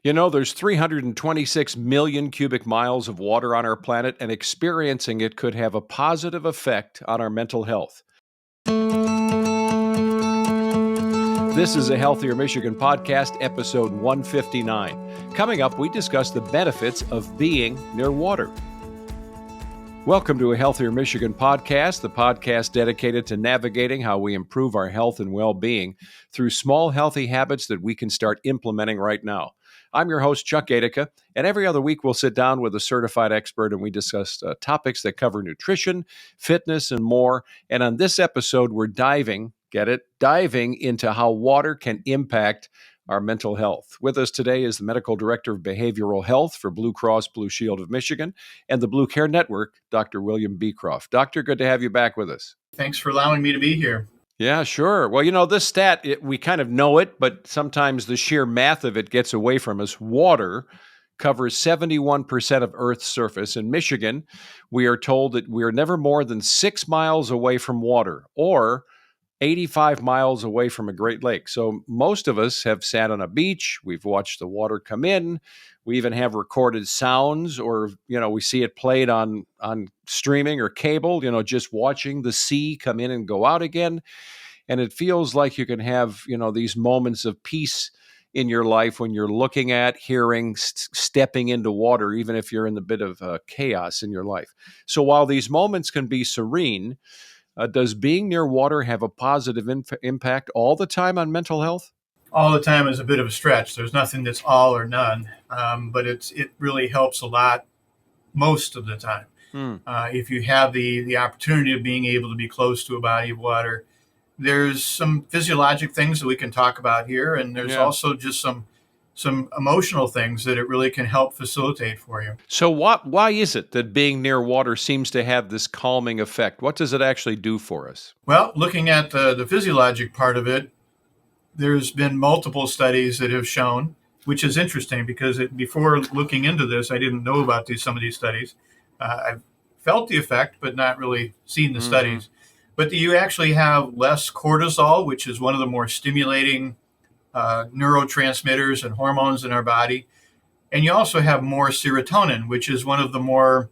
You know, there's 326 million cubic miles of water on our planet, and experiencing it could have a positive effect on our mental health. This is a Healthier Michigan podcast, episode 159. Coming up, we discuss the benefits of being near water. Welcome to a Healthier Michigan podcast, the podcast dedicated to navigating how we improve our health and well-being through small, healthy habits that we can start implementing right now. I'm your host, Chuck Gatica, and every other week we'll sit down with a certified expert and we discuss topics that cover nutrition, fitness, and more. And on this episode, we're diving into how water can impact our mental health. With us today is the Medical Director of Behavioral Health for Blue Cross Blue Shield of Michigan and the Blue Care Network, Dr. William Beecroft. Doctor, good to have you back with us. Thanks for allowing me to be here. Yeah, sure. Well, you know, this stat, we kind of know it, but sometimes the sheer math of it gets away from us. Water covers 71% of Earth's surface. In Michigan, we are told that we are never more than 6 miles away from water, or 85 miles away from a Great Lake. So most of us have sat on a beach. We've watched the water come in. We even have recorded sounds, or, you know, we see it played on streaming or cable, you know, just watching the sea come in and go out again. And it feels like you can have, you know, these moments of peace in your life when you're looking at, hearing, stepping into water, even if you're in the bit of chaos in your life. So while these moments can be serene, does being near water have a positive impact all the time on mental health? All the time is a bit of a stretch. There's nothing that's all or none, but it really helps a lot most of the time. If you have the opportunity of being able to be close to a body of water, there's some physiologic things that we can talk about here, and there's also just some emotional things that it really can help facilitate for you. So why is it that being near water seems to have this calming effect? What does it actually do for us? Well, looking at the physiologic part of it, there's been multiple studies that have shown, which is interesting because before looking into this, I didn't know about some of these studies. I've felt the effect, but not really seen the studies. But you actually have less cortisol, which is one of the more stimulating neurotransmitters and hormones in our body. And you also have more serotonin, which is one of the more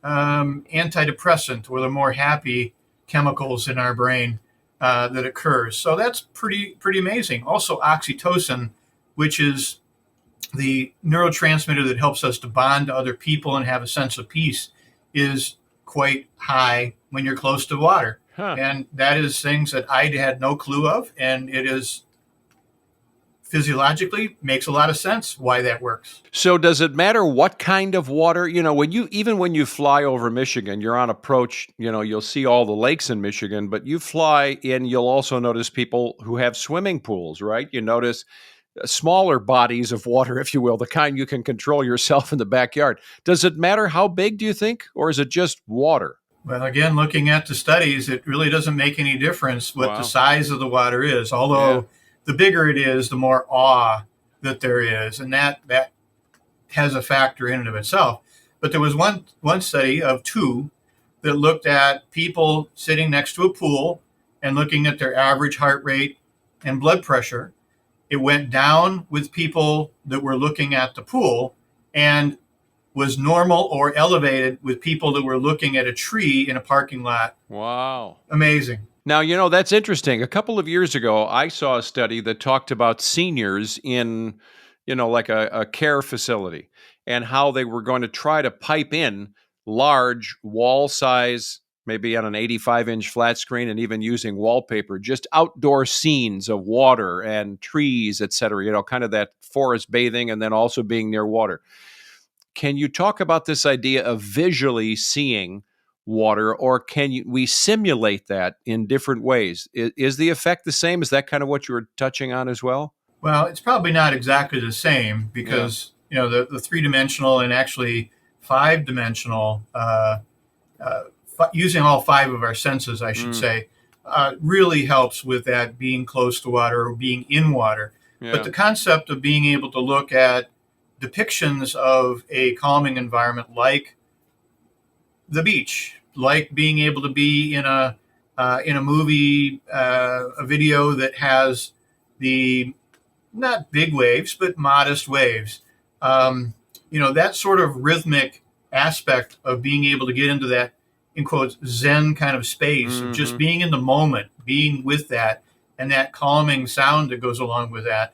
antidepressant or the more happy chemicals in our brain that occurs. So that's pretty amazing. Also oxytocin, which is the neurotransmitter that helps us to bond to other people and have a sense of peace, is quite high when you're close to water. And that is things that I had no clue of, and it is physiologically makes a lot of sense why that works. So does it matter what kind of water? You know, when you fly over Michigan, you're on approach, you know, you'll see all the lakes in Michigan, but you fly in, you'll also notice people who have swimming pools, right? You notice smaller bodies of water, if you will, the kind you can control yourself in the backyard. Does it matter how big, do you think, or is it just water? Well, again, looking at the studies, it really doesn't make any difference what the size of the water is, although the bigger it is, the more awe that there is, and that has a factor in and of itself. But there was one study of two that looked at people sitting next to a pool and looking at their average heart rate and blood pressure. It went down with people that were looking at the pool and was normal or elevated with people that were looking at a tree in a parking lot. Wow. Amazing. Now, you know, that's interesting. A couple of years ago, I saw a study that talked about seniors in, you know, like a care facility, and how they were going to try to pipe in large wall size, maybe on an 85-inch flat screen, and even using wallpaper, just outdoor scenes of water and trees, et cetera, you know, kind of that forest bathing and then also being near water. Can you talk about this idea of visually seeing water, or can we simulate that in different ways? Is the effect the same? Is that kind of what you were touching on as well? Well, it's probably not exactly the same because, you know, the three-dimensional and actually five-dimensional, using all five of our senses, I should say, really helps with that being close to water or being in water. But the concept of being able to look at depictions of a calming environment like the beach, like being able to be in a movie, a video that has the not big waves, but modest waves. That sort of rhythmic aspect of being able to get into that, in quotes, Zen kind of space of just being in the moment, being with that, and that calming sound that goes along with that.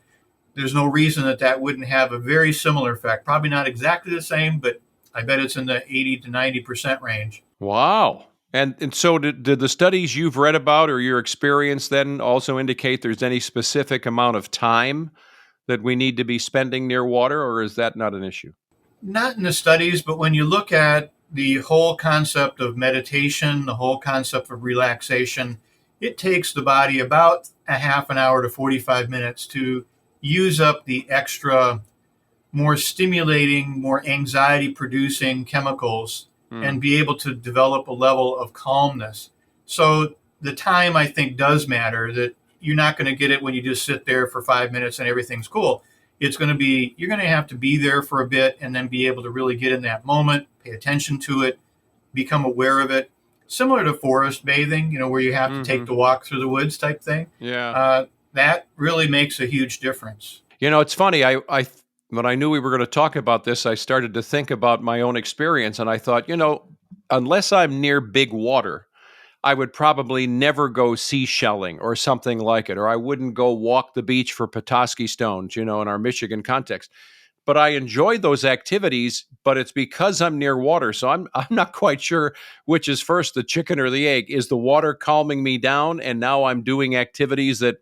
There's no reason that that wouldn't have a very similar effect. Probably not exactly the same, but I bet it's in the 80 to 90% range. Wow. And so did the studies you've read about or your experience then also indicate there's any specific amount of time that we need to be spending near water, or is that not an issue? Not in the studies, but when you look at the whole concept of meditation, the whole concept of relaxation, it takes the body about a half an hour to 45 minutes to use up the extra, more stimulating, more anxiety producing chemicals and be able to develop a level of calmness. So the time, I think, does matter, that you're not going to get it when you just sit there for 5 minutes and everything's cool. It's going to be, you're going to have to be there for a bit and then be able to really get in that moment, pay attention to it, become aware of it. Similar to forest bathing, where you have to take the walk through the woods type thing. Yeah. That really makes a huge difference. It's funny. I when I knew we were going to talk about this, I started to think about my own experience, and I thought, unless I'm near big water, I would probably never go seashelling or something like it, or I wouldn't go walk the beach for Petoskey stones, in our Michigan context. But I enjoy those activities, but it's because I'm near water. So I'm not quite sure which is first, the chicken or the egg. Is the water calming me down, and now I'm doing activities that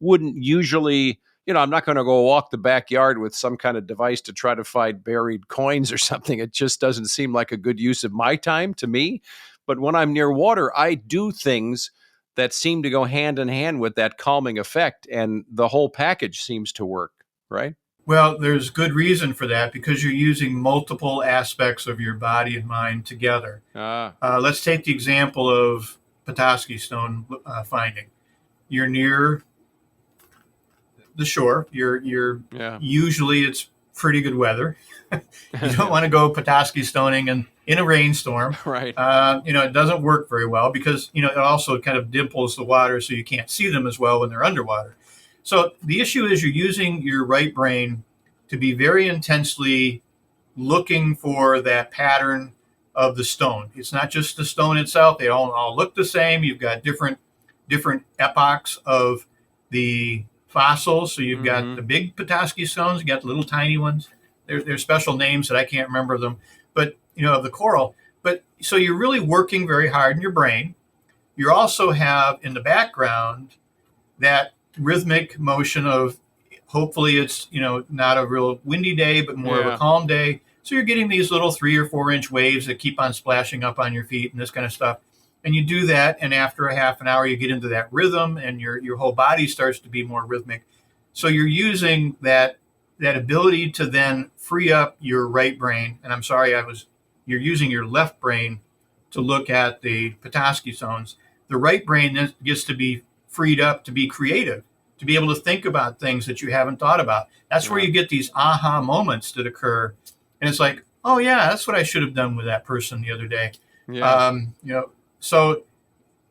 wouldn't usually, I'm not going to go walk the backyard with some kind of device to try to find buried coins or something. It just doesn't seem like a good use of my time to me. But when I'm near water, I do things that seem to go hand in hand with that calming effect, and the whole package seems to work, right? Well, there's good reason for that because you're using multiple aspects of your body and mind together. Let's take the example of Petoskey stone finding. You're near the shore. You're usually it's pretty good weather. You don't want to go Petoskey stoning in a rainstorm. Right. It doesn't work very well because, it also kind of dimples the water so you can't see them as well when they're underwater. So the issue is you're using your right brain to be very intensely looking for that pattern of the stone. It's not just the stone itself. They all look the same. You've got different epochs of the fossils. So you've got the big Petoskey stones, you got the little tiny ones. There's special names that I can't remember them, but of the coral. But so you're really working very hard in your brain. You also have in the background that rhythmic motion of, hopefully it's not a real windy day, but more of a calm day. So you're getting these little 3 or 4 inch waves that keep on splashing up on your feet and this kind of stuff. And you do that, and after a half an hour, you get into that rhythm, and your whole body starts to be more rhythmic. So you're using that ability to then free up your right brain. And I'm sorry, you're using your left brain to look at the Petoskey zones. The right brain then gets to be freed up to be creative, to be able to think about things that you haven't thought about. That's where you get these aha moments that occur. And it's like, oh yeah, that's what I should have done with that person the other day. So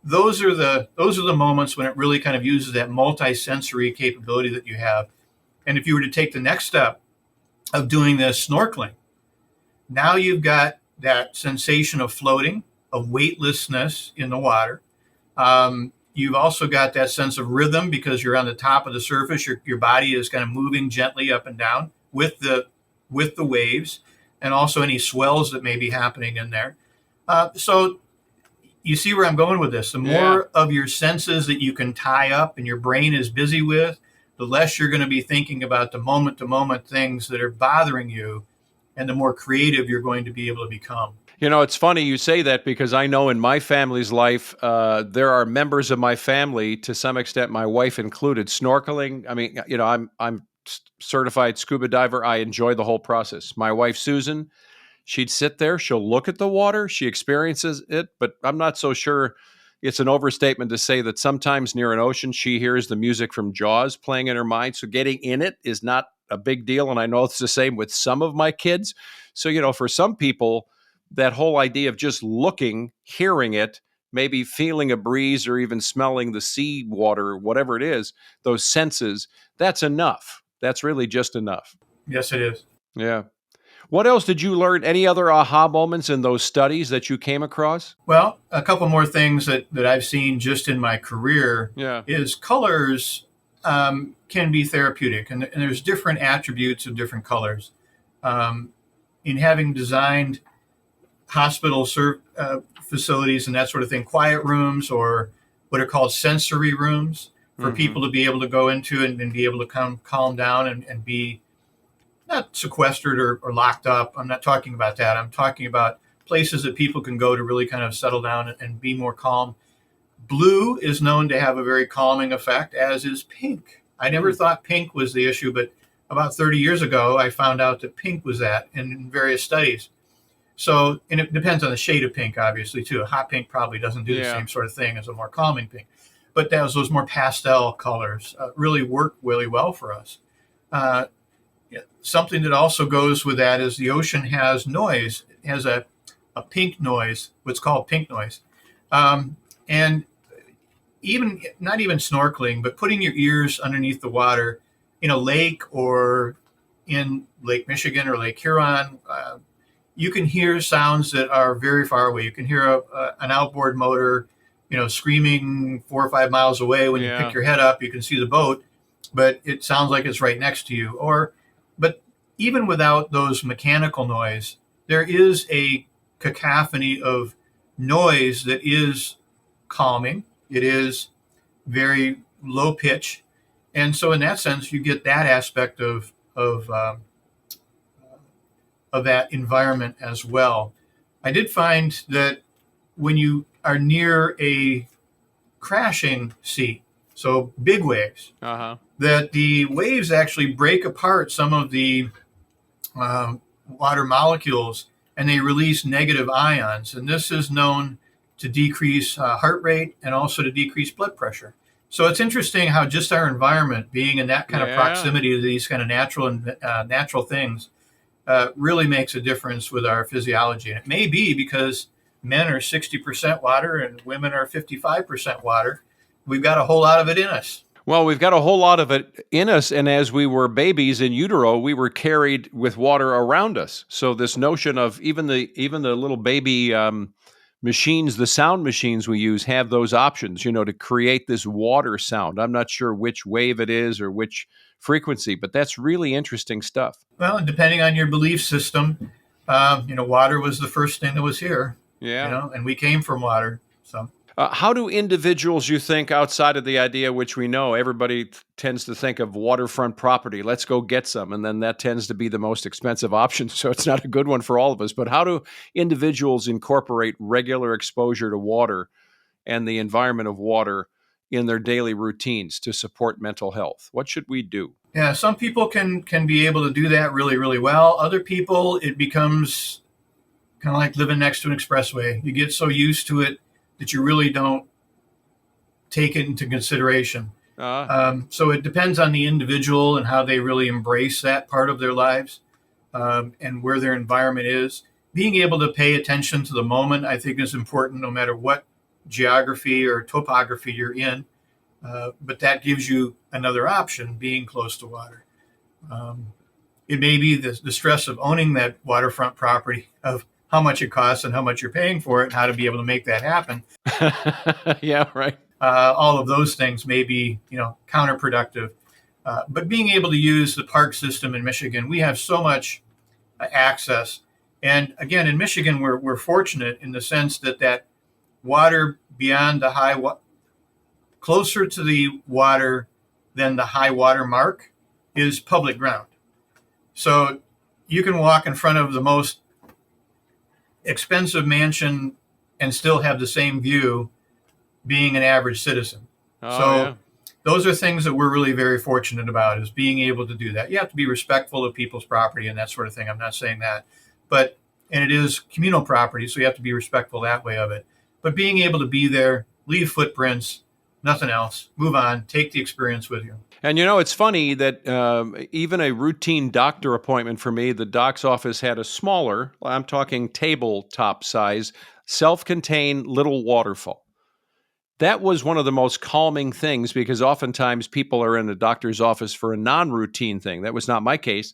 those are the moments when it really kind of uses that multi-sensory capability that you have. And if you were to take the next step of doing this snorkeling, now you've got that sensation of floating, of weightlessness in the water. You've also got that sense of rhythm because you're on the top of the surface. Your body is kind of moving gently up and down with the waves, and also any swells that may be happening in there. So you see where I'm going with this. The more of your senses that you can tie up and your brain is busy with, the less you're going to be thinking about the moment-to-moment things that are bothering you, and the more creative you're going to be able to become. It's funny you say that because I know in my family's life, there are members of my family, to some extent, my wife included, snorkeling. I mean, I'm certified scuba diver. I enjoy the whole process. My wife, Susan, she'd sit there. She'll look at the water. She experiences it, but I'm not so sure it's an overstatement to say that sometimes near an ocean, she hears the music from Jaws playing in her mind. So getting in it is not a big deal. And I know it's the same with some of my kids. So, for some people, that whole idea of just looking, hearing it, maybe feeling a breeze or even smelling the sea water, whatever it is, those senses, that's enough. that's really just enough. Yes, it is. Yeah. What else did you learn? Any other aha moments in those studies that you came across? Well, a couple more things that I've seen just in my career Yeah. is colors can be therapeutic, and there's different attributes of different colors. In having designed hospital facilities and that sort of thing, quiet rooms or what are called sensory rooms for people to be able to go into and be able to calm down and be not sequestered or locked up. I'm not talking about that. I'm talking about places that people can go to really kind of settle down and be more calm. Blue is known to have a very calming effect, as is pink. I never thought pink was the issue, but about 30 years ago, I found out that pink was that in various studies. So, and it depends on the shade of pink, obviously, too. A hot pink probably doesn't do the same sort of thing as a more calming pink. But those more pastel colors really work really well for us. Something that also goes with that is the ocean has noise. It has a pink noise, what's called pink noise. And even not even snorkeling, but putting your ears underneath the water in a lake or in Lake Michigan or Lake Huron, you can hear sounds that are very far away. You can hear an outboard motor, screaming 4 or 5 miles away. When you pick your head up, you can see the boat, but it sounds like it's right next to you. But even without those mechanical noise, there is a cacophony of noise that is calming. It is very low pitch. And so in that sense, you get that aspect of that environment as well. I did find that when you are near a crashing sea, so big waves, that the waves actually break apart some of the water molecules and they release negative ions. And this is known to decrease heart rate and also to decrease blood pressure. So it's interesting how just our environment, being in that kind of proximity to these kind of natural things, really makes a difference with our physiology. And it may be because men are 60% water and women are 55% water. We've got a whole lot of it in us. Well, we've got a whole lot of it in us, and as we were babies in utero, we were carried with water around us. So this notion of even the little baby machines, the sound machines we use, have those options, to create this water sound. I'm not sure which wave it is or which frequency, but that's really interesting stuff. Well, and depending on your belief system, water was the first thing that was here. Yeah. And we came from water. So. How do individuals, you think, outside of the idea which we know, everybody tends to think of waterfront property, let's go get some, and then that tends to be the most expensive option, so it's not a good one for all of us. But how do individuals incorporate regular exposure to water and the environment of water in their daily routines to support mental health? What should we do? Yeah, some people can be able to do that really, really well. Other people, it becomes kind of like living next to an expressway. You get so used to it that you really don't take it into consideration. So it depends on the individual and how they really embrace that part of their lives and where their environment is. Being able to pay attention to the moment, I think, is important no matter what geography or topography you're in. But that gives you another option, being close to water. It may be the stress of owning that waterfront property, of how much it costs and how much you're paying for it and how to be able to make that happen. Yeah, right. All of those things may be, counterproductive. But being able to use the park system in Michigan, we have so much access. And again, in Michigan, we're fortunate in the sense that water beyond the closer to the water than the high water mark is public ground. So you can walk in front of the most expensive mansion and still have the same view being an average citizen. Those are things that we're really very fortunate about, is being able to do that. You have to be respectful of people's property and that sort of thing. I'm not saying that, and it is communal property, so you have to be respectful that way of it. But being able to be there, leave footprints, nothing else, move on, take the experience with you. And it's funny that even a routine doctor appointment for me, the doc's office had a smaller, I'm talking tabletop size, self-contained little waterfall. that was one of the most calming things, because oftentimes people are in a doctor's office for a non-routine thing. That was not my case.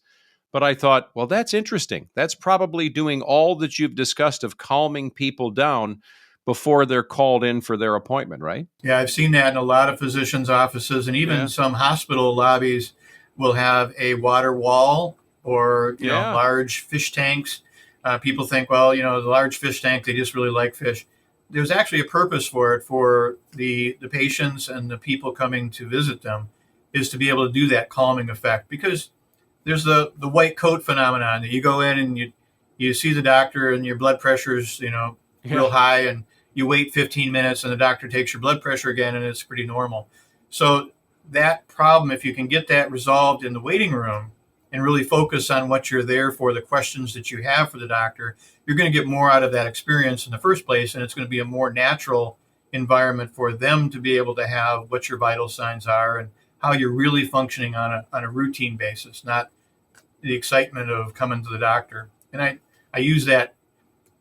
But I thought, well, that's interesting. That's probably doing all that you've discussed of calming people down before they're called in for their appointment, right? Yeah, I've seen that in a lot of physicians' offices, and even some hospital lobbies will have a water wall or large fish tanks. People think, well, the large fish tank, they just really like fish. There's actually a purpose for it, for the patients and the people coming to visit them, is to be able to do that calming effect. Because there's the white coat phenomenon that you go in and you see the doctor and your blood pressure's real high, and you wait 15 minutes and the doctor takes your blood pressure again and it's pretty normal. So that problem, if you can get that resolved in the waiting room and really focus on what you're there for, the questions that you have for the doctor, you're going to get more out of that experience in the first place, and it's going to be a more natural environment for them to be able to have what your vital signs are and how you're really functioning on a routine basis, not the excitement of coming to the doctor. And I use that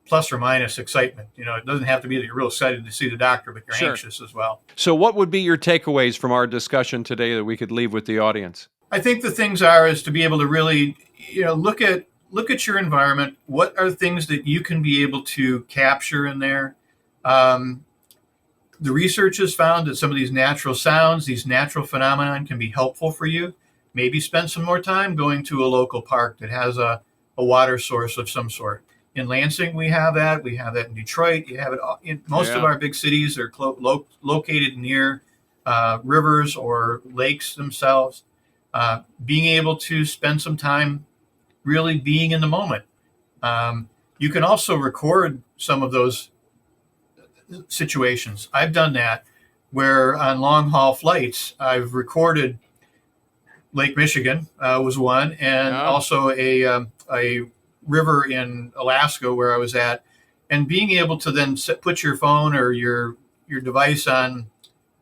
plus or minus excitement. It doesn't have to be that you're real excited to see the doctor, but you're anxious as well. So what would be your takeaways from our discussion today that we could leave with the audience? I think the things is to be able to really, look at your environment. What are things that you can be able to capture in there? The research has found that some of these natural sounds, these natural phenomena can be helpful for you. Maybe spend some more time going to a local park that has a water source of some sort. In Lansing, we have that. We have that in Detroit. You have it in most of our big cities are located near rivers or lakes themselves. Being able to spend some time really being in the moment. You can also record some of those situations. I've done that where on long haul flights, I've recorded Lake Michigan was one, and also a river in Alaska where I was at, and being able to then put your phone or your device on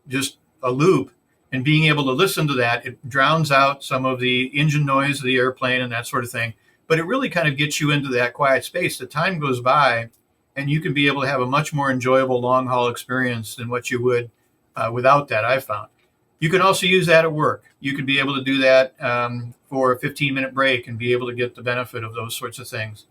just a loop and being able to listen to that. It drowns out some of the engine noise of the airplane and that sort of thing, but it really kind of gets you into that quiet space. The time goes by and you can be able to have a much more enjoyable long haul experience than what you would without that, I've found. You can also use that at work. You could be able to do that for a 15-minute break and be able to get the benefit of those sorts of things.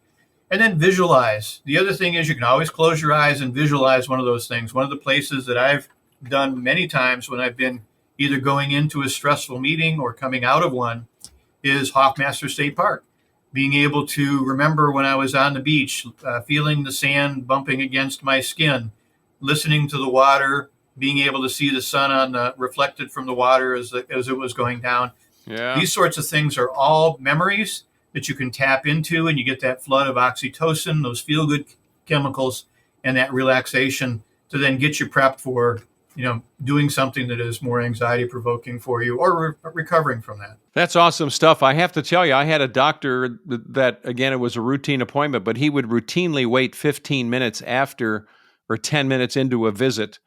And then visualize. The other thing is you can always close your eyes and visualize one of those things. One of the places that I've done many times when I've been either going into a stressful meeting or coming out of one is Hoffmaster State Park. Being able to remember when I was on the beach, feeling the sand bumping against my skin, listening to the water, being able to see the sun reflected from the water as it was going down. Yeah. These sorts of things are all memories that you can tap into, and you get that flood of oxytocin, those feel-good chemicals, and that relaxation to then get you prepped for, doing something that is more anxiety-provoking for you or recovering from that. That's awesome stuff. I have to tell you, I had a doctor that, again, it was a routine appointment, but he would routinely wait 15 minutes after or 10 minutes into a visit.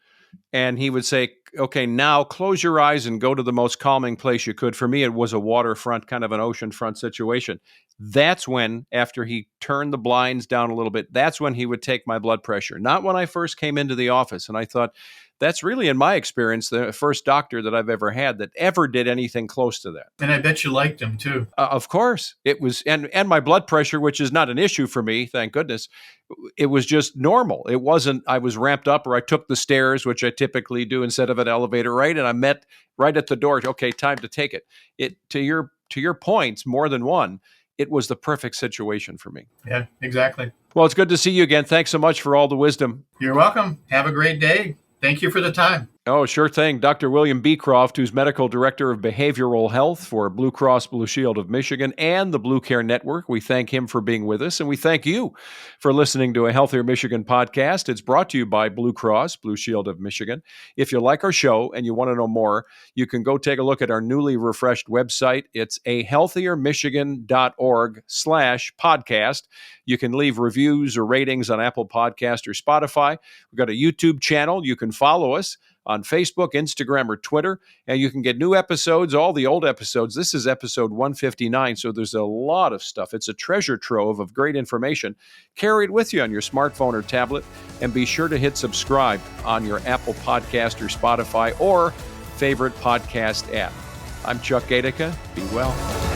And he would say, okay, now close your eyes and go to the most calming place you could. For me, it was a waterfront, kind of an oceanfront situation. That's when, after he turned the blinds down a little bit, that's when he would take my blood pressure. Not when I first came into the office. And I thought, that's really, in my experience, the first doctor that I've ever had that ever did anything close to that. And I bet you liked him too. Of course. It was, and my blood pressure, which is not an issue for me, thank goodness, it was just normal. It wasn't, I was ramped up or I took the stairs, which I typically do instead of an elevator, right? And I met right at the door. Okay, time to take it. To your points, more than one, it was the perfect situation for me. Yeah, exactly. Well, it's good to see you again. Thanks so much for all the wisdom. You're welcome. Have a great day. Thank you for the time. Oh, sure thing. Dr. William Beecroft, who's Medical Director of Behavioral Health for Blue Cross Blue Shield of Michigan and the Blue Care Network. We thank him for being with us, and we thank you for listening to a Healthier Michigan podcast. It's brought to you by Blue Cross Blue Shield of Michigan. If you like our show and you want to know more, you can go take a look at our newly refreshed website. It's ahealthiermichigan.org/podcast. You can leave reviews or ratings on Apple Podcast or Spotify. We've got a YouTube channel. You can follow us on Facebook, Instagram, or Twitter. And you can get new episodes, all the old episodes. This is episode 159, so there's a lot of stuff. It's a treasure trove of great information. Carry it with you on your smartphone or tablet, and be sure to hit subscribe on your Apple Podcast or Spotify or favorite podcast app. I'm Chuck Gatica. Be well.